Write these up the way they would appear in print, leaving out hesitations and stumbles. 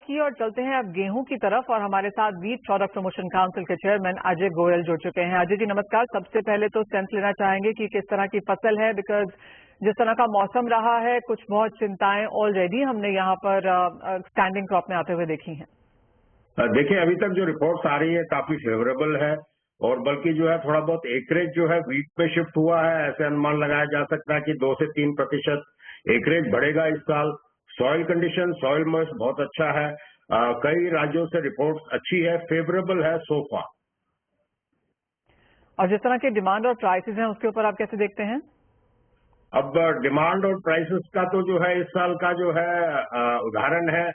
की और चलते हैं अब गेहूं की तरफ और हमारे साथ वीट प्रोडक्ट प्रमोशन काउंसिल के चेयरमैन अजय गोयल जुड़ चुके हैं। अजय जी नमस्कार। सबसे पहले तो सेंस लेना चाहेंगे कि किस तरह की फसल है, बिकॉज जिस तरह का मौसम रहा है कुछ बहुत चिंताएं ऑलरेडी हमने यहाँ पर स्टैंडिंग क्रॉप में आते हुए देखी हैं। देखिए, अभी तक जो रिपोर्ट्स आ रही है काफी फेवरेबल है और बल्कि जो है थोड़ा बहुत एकरेज जो है वीट पे शिफ्ट हुआ है। ऐसे अनुमान लगाया जा सकता है कि 2 से 3% एकरेज बढ़ेगा इस साल। सॉइल कंडीशन, सॉइल मॉइस्ट बहुत अच्छा है। कई राज्यों से रिपोर्ट्स अच्छी है, फेवरेबल है सो फार। और जिस तरह के डिमांड और प्राइसेस हैं उसके ऊपर आप कैसे देखते हैं? अब डिमांड और प्राइसेस का तो जो है इस साल का जो है उदाहरण है।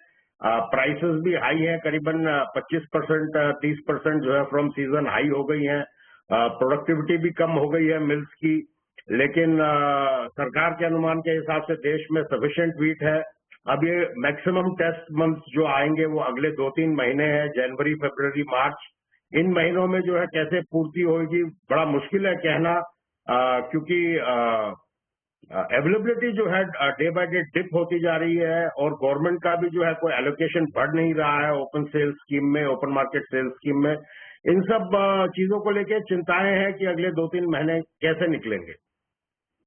प्राइसेस भी हाई है, करीबन 25%, 30% जो है फ्रॉम सीजन हाई हो गई है। प्रोडक्टिविटी भी कम हो गई है मिल्स की, लेकिन सरकार के अनुमान के हिसाब से देश में सफिशिएंट वीट है। अब ये मैक्सिमम टेस्ट मंथ्स जो आएंगे वो अगले 2-3 महीने हैं, जनवरी, फरवरी, मार्च। इन महीनों में जो है कैसे पूर्ति होगी बड़ा मुश्किल है कहना, क्योंकि अवेलेबिलिटी जो है डे बाय डे डिप होती जा रही है और गवर्नमेंट का भी जो है कोई एलोकेशन बढ़ नहीं रहा है ओपन सेल्स स्कीम में, ओपन मार्केट सेल्स स्कीम में। इन सब चीजों को लेकर चिंताएं हैं कि अगले 2-3 महीने कैसे निकलेंगे।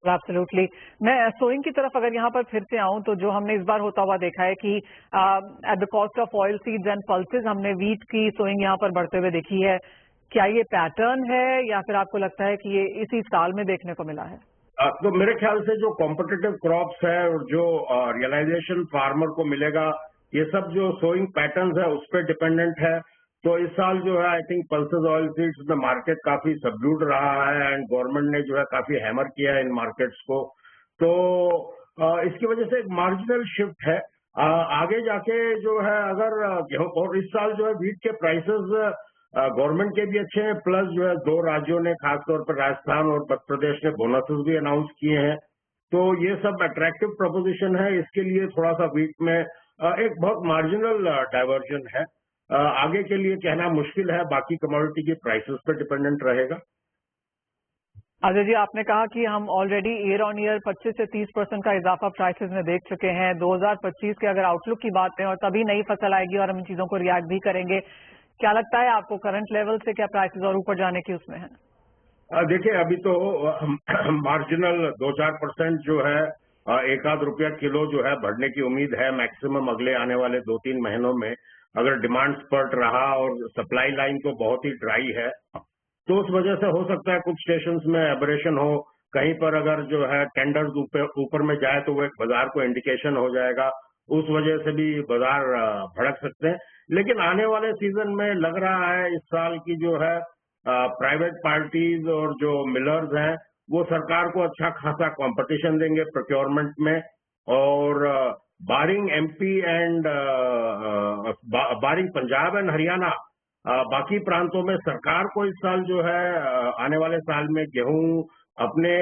एब्सोल्युटली। मैं सोइंग की तरफ अगर यहाँ पर फिर से आऊं तो जो हमने इस बार होता हुआ देखा है कि at the cost of oil seeds and pulses हमने वीट की सोइंग यहाँ पर बढ़ते हुए देखी है। क्या ये पैटर्न है या फिर आपको लगता है कि ये इसी साल में देखने को मिला है? तो मेरे ख्याल से जो कॉम्पिटिटिव क्रॉप्स है और जो रियलाइजेशन फार्मर को मिलेगा, ये सब जो सोइंग पैटर्न्स है उस पर डिपेंडेंट है। तो इस साल जो है I think pulses oil seeds में मार्केट काफी सबड्यूड रहा है एंड गवर्नमेंट ने जो है काफी हैमर किया है इन मार्केट्स को। तो इसकी वजह से एक मार्जिनल शिफ्ट है। आगे जाके जो है अगर गेहूं, और इस साल जो है वीट के प्राइसेस गवर्नमेंट के भी अच्छे हैं, प्लस जो है 2 राज्यों ने खासतौर पर राजस्थान और मध्य प्रदेश ने बोनसेस भी अनाउंस किए हैं। तो ये सब अट्रैक्टिव प्रोपोजिशन है। इसके लिए थोड़ा सा वीट में एक बहुत मार्जिनल डाइवर्जन है। आगे के लिए कहना मुश्किल है, बाकी कमोडिटी की प्राइसेस पर डिपेंडेंट रहेगा। अजय जी आपने कहा कि हम ऑलरेडी ईयर ऑन ईयर 25 से 30% का इजाफा प्राइसेस में देख चुके हैं। 2025 के अगर आउटलुक की बात करें और तभी नई फसल आएगी और हम इन चीजों को रिएक्ट भी करेंगे, क्या लगता है आपको करंट लेवल से क्या प्राइसेस और ऊपर जाने की उसमें है? देखिए, अभी तो मार्जिनल 2-4% जो है, 1-आध रुपया किलो जो है बढ़ने की उम्मीद है मैक्सिमम अगले आने वाले 2-3 महीनों में। अगर डिमांड स्पर्ट रहा और सप्लाई लाइन तो बहुत ही ड्राई है, तो उस वजह से हो सकता है कुछ स्टेशंस में एबरेशन हो। कहीं पर अगर जो है टेंडर्स ऊपर में जाए तो वो एक बाजार को इंडिकेशन हो जाएगा, उस वजह से भी बाजार भड़क सकते हैं। लेकिन आने वाले सीजन में लग रहा है इस साल की जो है प्राइवेट पार्टीज और जो मिलर्स हैं वो सरकार को अच्छा खासा कंपटीशन देंगे प्रोक्योरमेंट में। और barring MP and barring Punjab and Haryana, बाकी प्रांतों में सरकार को इस साल जो है आने वाले साल में गेहूं अपने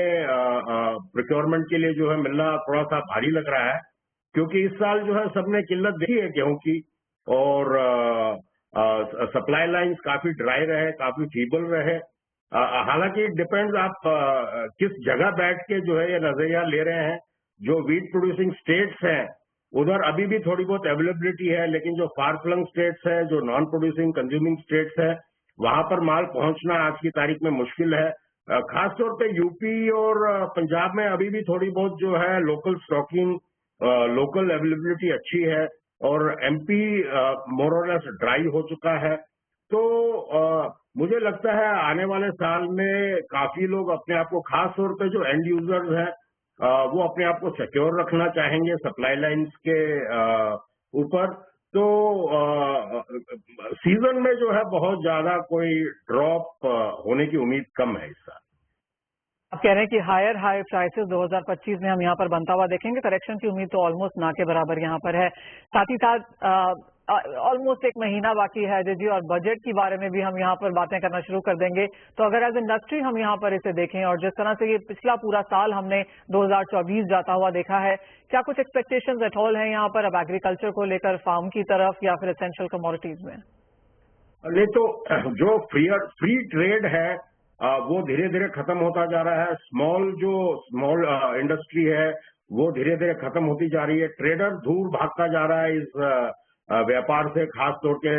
प्रोक्योरमेंट के लिए जो है मिलना थोड़ा सा भारी लग रहा है, क्योंकि इस साल जो है सबने किल्लत देखी है गेहूं की। और सप्लाई लाइंस काफी ड्राई रहे, काफी फीबल रहे। हालांकि डिपेंड्स आप किस जगह बैठ के जो है ये नजरिया ले रहे हैं। जो वीट प्रोड्यूसिंग स्टेट्स हैं उधर अभी भी थोड़ी बहुत अवेलेबिलिटी है, लेकिन जो फार फ्लंग स्टेट्स है, जो नॉन प्रोड्यूसिंग कंज्यूमिंग स्टेट्स है, वहां पर माल पहुंचना आज की तारीख में मुश्किल है। खासतौर पे यूपी और पंजाब में अभी भी थोड़ी बहुत जो है लोकल स्टॉकिंग, लोकल अवेलेबिलिटी अच्छी है और एमपी मोर और लेस ड्राई हो चुका है। तो मुझे लगता है आने वाले साल में काफी लोग अपने आप को, खास तौर पे जो एंड यूजर्स हैं, वो अपने आप को सिक्योर रखना चाहेंगे सप्लाई लाइंस के ऊपर। तो सीजन में जो है बहुत ज्यादा कोई ड्रॉप होने की उम्मीद कम है इस साल। आप कह रहे हैं कि हायर हाई प्राइसेस 2025 में हम यहाँ पर बनता हुआ देखेंगे। करेक्शन की उम्मीद तो ऑलमोस्ट ना के बराबर यहाँ पर है। साथ ही साथ ऑलमोस्ट 1 महीना बाकी है अजय जी, और बजट के बारे में भी हम यहाँ पर बातें करना शुरू कर देंगे। तो अगर एज इंडस्ट्री हम यहाँ पर इसे देखें और जिस तरह से ये पिछला पूरा साल हमने 2024 जाता हुआ देखा है, क्या कुछ एक्सपेक्टेशंस एट ऑल हैं यहाँ पर अब एग्रीकल्चर को लेकर, फार्म की तरफ या फिर एसेंशियल कमोडिटीज में? नहीं तो जो फ्री ट्रेड है वो धीरे धीरे खत्म होता जा रहा है। स्मॉल इंडस्ट्री है वो धीरे धीरे खत्म होती जा रही है। ट्रेडर दूर भागता जा रहा है इस व्यापार से, खास तौर के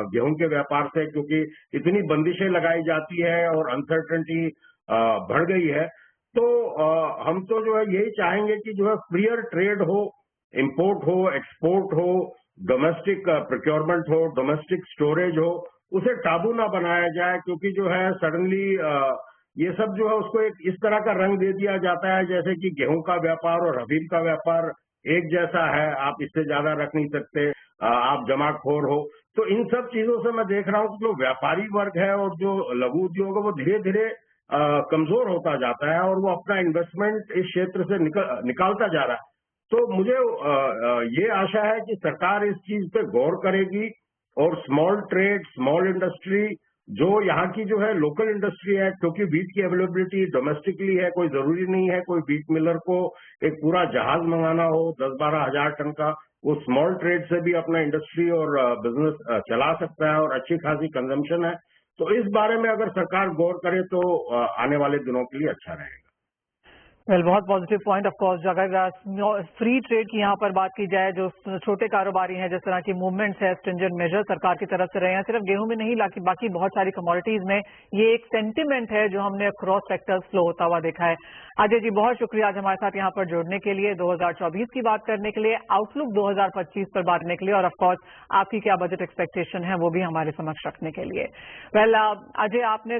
गेहूं के व्यापार से, क्योंकि इतनी बंदिशें लगाई जाती है और अनसर्टेनिटी बढ़ गई है। तो हम तो जो है यही चाहेंगे कि जो है फ्रीयर ट्रेड हो, इंपोर्ट हो, एक्सपोर्ट हो, डोमेस्टिक प्रोक्योरमेंट हो, डोमेस्टिक स्टोरेज हो, उसे टाबू ना बनाया जाए, क्योंकि जो है सडनली ये सब जो है उसको एक इस तरह का रंग दे दिया जाता है जैसे कि गेहूं का व्यापार और अफीम का व्यापार एक जैसा है, आप इससे ज्यादा रख नहीं सकते, आप जमाखोर हो। तो इन सब चीजों से मैं देख रहा हूँ कि जो व्यापारी वर्ग है और जो लघु उद्योग है वो धीरे धीरे कमजोर होता जाता है और वो अपना इन्वेस्टमेंट इस क्षेत्र से निकालता जा रहा है। तो मुझे ये आशा है कि सरकार इस चीज पे गौर करेगी और स्मॉल ट्रेड, स्मॉल इंडस्ट्री, जो यहाँ की जो है लोकल इंडस्ट्री है, क्योंकि वीट की अवेलेबिलिटी डोमेस्टिकली है, कोई जरूरी नहीं है कोई वीट मिलर को एक पूरा जहाज मंगाना हो 10-12 हजार टन का, वो स्मॉल ट्रेड से भी अपना इंडस्ट्री और बिजनेस चला सकता है और अच्छी खासी कंजम्पशन है। तो इस बारे में अगर सरकार गौर करे तो आने वाले दिनों के लिए अच्छा रहेगा। वेल, बहुत पॉजिटिव पॉइंट। ऑफ कोर्स अगर फ्री ट्रेड की यहाँ पर बात की जाए, जो छोटे कारोबारी हैं, जिस तरह की मूवमेंट्स है, स्ट्रिंजेंट मेजर सरकार की तरफ से रहे हैं, सिर्फ गेहूं में नहीं बाकी बहुत सारी कमोडिटीज में ये एक सेंटिमेंट है जो हमने क्रॉस सेक्टर्स फ्लो होता हुआ देखा है। अजय जी, बहुत शुक्रिया आज हमारे साथ यहाँ पर जुड़ने के लिए, 2024 की बात करने के लिए, आउटलुक 2025 पर बात करने के लिए, और ऑफकोर्स आपकी क्या बजट एक्सपेक्टेशन है वो भी हमारे समक्ष रखने के लिए। वेल, अजय, आपने